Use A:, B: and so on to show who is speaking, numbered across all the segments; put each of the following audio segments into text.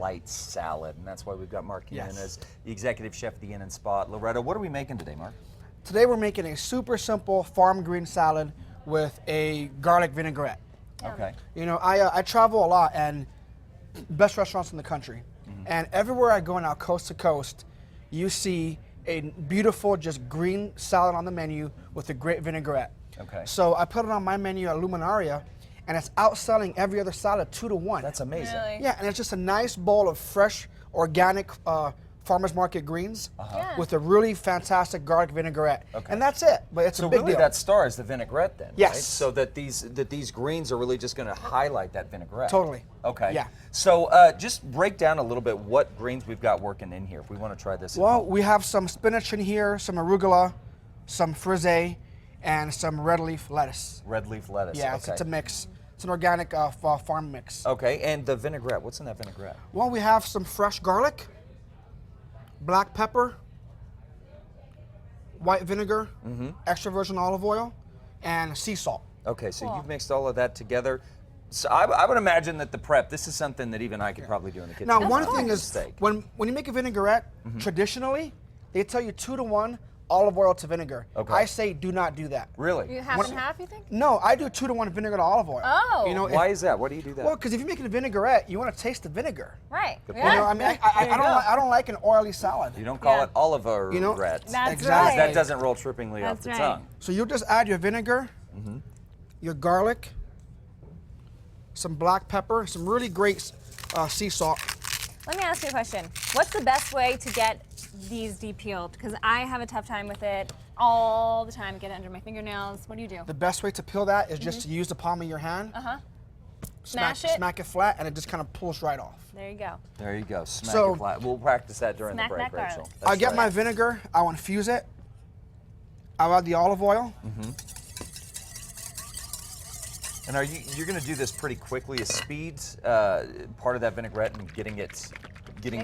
A: light salad, and that's why we've got Mark in
B: Yes.
A: as the executive chef at the Inn and Spot. Loretto, what are we making today, Mark?
B: Today we're making a super simple farm green salad with a garlic vinaigrette.
A: Okay.
B: You know, I travel a lot, and best restaurants in the country. And everywhere I go now, coast to coast, you see a beautiful just green salad on the menu with a great vinaigrette.
A: Okay.
B: So I put it on my menu at Luminaria, and it's outselling every other salad 2-to-1.
A: That's amazing.
C: Really?
B: Yeah, and it's just a nice bowl of fresh, organic farmers market greens
C: Yeah.
B: with a really fantastic garlic vinaigrette.
A: Okay.
B: And that's it. But it's
A: So
B: a big
A: really
B: deal.
A: that star is the vinaigrette then,
B: Yes.
A: right? So that these greens are really just going to highlight that vinaigrette.
B: Totally.
A: Okay.
B: Yeah.
A: So just break down a little bit what greens we've got working in here if we want to try this. at
B: Well,
A: home.
B: we have some spinach in here, some arugula, some frisee, and some red leaf lettuce.
A: Red leaf lettuce.
B: Yeah,
A: okay.
B: it's a mix. It's an organic farm mix.
A: Okay, and the vinaigrette, what's in that vinaigrette?
B: Well, we have some fresh garlic, black pepper, white vinegar, extra virgin olive oil, and sea salt.
A: Okay, so
C: Cool.
A: you've mixed all of that together. So I would imagine that the prep, this is something that even I could probably do in the kitchen.
B: Now,
A: It's
B: one
A: not
B: thing
A: a
B: is,
A: mistake.
B: when you make a vinaigrette, traditionally, they tell you 2-to-1 olive oil to vinegar.
A: Okay.
B: I say do not do that.
A: Really?
C: You half and half, you think?
B: No, I do 2-to-1 vinegar to olive oil.
C: Oh.
B: You know,
A: Why is that? Why do you do that?
B: well, because if you're making a vinaigrette, you want to taste the vinegar.
C: Right.
A: Good
C: Yeah.
B: You know, I mean, I don't like an oily salad.
A: you don't call
C: Yeah.
A: it Oliver
B: You know,
A: red.
C: That's
B: Exactly.
C: right.
A: That doesn't roll trippingly off
C: That's
A: the
C: right.
A: tongue.
B: So you'll just add your vinegar, your garlic, some black pepper, some really great sea salt.
C: Let me ask you a question. What's the best way to get these depeeled? Because I have a tough time with it all the time. Get it under my fingernails. What do you do?
B: The best way to peel that is just to use the palm of your hand,
C: Smash it?
B: smack it flat, and it just kind of pulls right off.
C: There you go.
A: There you go. Smack
B: So-
A: it flat. We'll practice that during
C: Smack
A: the break,
C: that garlic.
A: Rachel.
B: I
A: That's
B: get
A: right.
B: my vinegar, I'll infuse it, I'll add the olive oil.
A: And you're going to do this pretty quickly? Is speed part of that vinaigrette and getting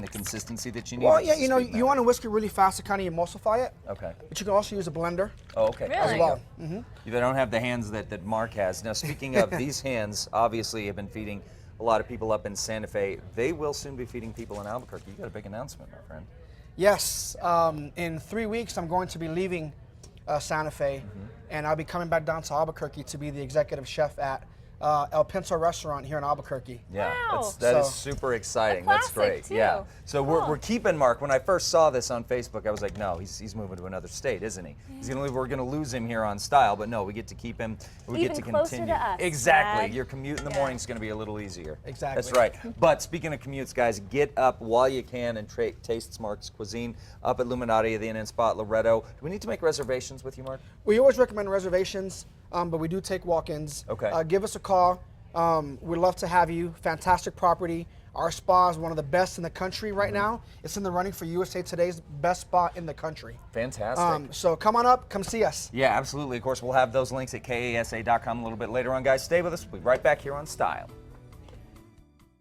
A: the consistency that you need?
B: Well,
A: It's
B: yeah,
A: a
B: you know,
A: speed
B: you want to whisk it really fast to kind of emulsify it.
A: Okay.
B: But you can also use a blender.
A: Oh, okay.
C: Really?
A: There you
B: Well,
A: go. You don't have the hands that Mark has. Now, speaking of these hands, obviously have been feeding a lot of people up in Santa Fe. They will soon be feeding people in Albuquerque. You got a big announcement, my friend.
B: Yes, in 3 weeks I'm going to be leaving Santa Fe, and I'll be coming back down to Albuquerque to be the executive chef at El Pinto restaurant here in Albuquerque.
A: Yeah,
C: Wow.
A: that is
B: So-
A: super exciting.
C: A
A: That's
C: classic,
A: great.
C: too.
A: Yeah. So
C: Cool.
A: we're keeping Mark. When I first saw this on Facebook, I was like, no, he's moving to another state, isn't he? He's gonna leave. We're gonna lose him here on Style, but no, we get to keep him. We
C: Even
A: get to
C: closer
A: continue.
C: to us,
A: Exactly.
C: Dad.
A: Your commute in the
C: Yeah.
A: morning is gonna be a little easier.
B: Exactly.
A: That's right. But speaking of commutes, guys, get up while you can and taste Mark's cuisine up at Luminaria, the Inn and Spot, Loretto. Do we need to make reservations with you, Mark?
B: We always recommend reservations, but we do take walk-ins.
A: Okay.
B: Give us a call. We'd love to have you. Fantastic property. Our spa is one of the best in the country right now. It's in the running for USA Today's best spa in the country.
A: Fantastic.
B: So come on up, come see us.
A: Yeah, absolutely. Of course, we'll have those links at KASA.com a little bit later on, guys. Stay with us. We'll be right back here on Style.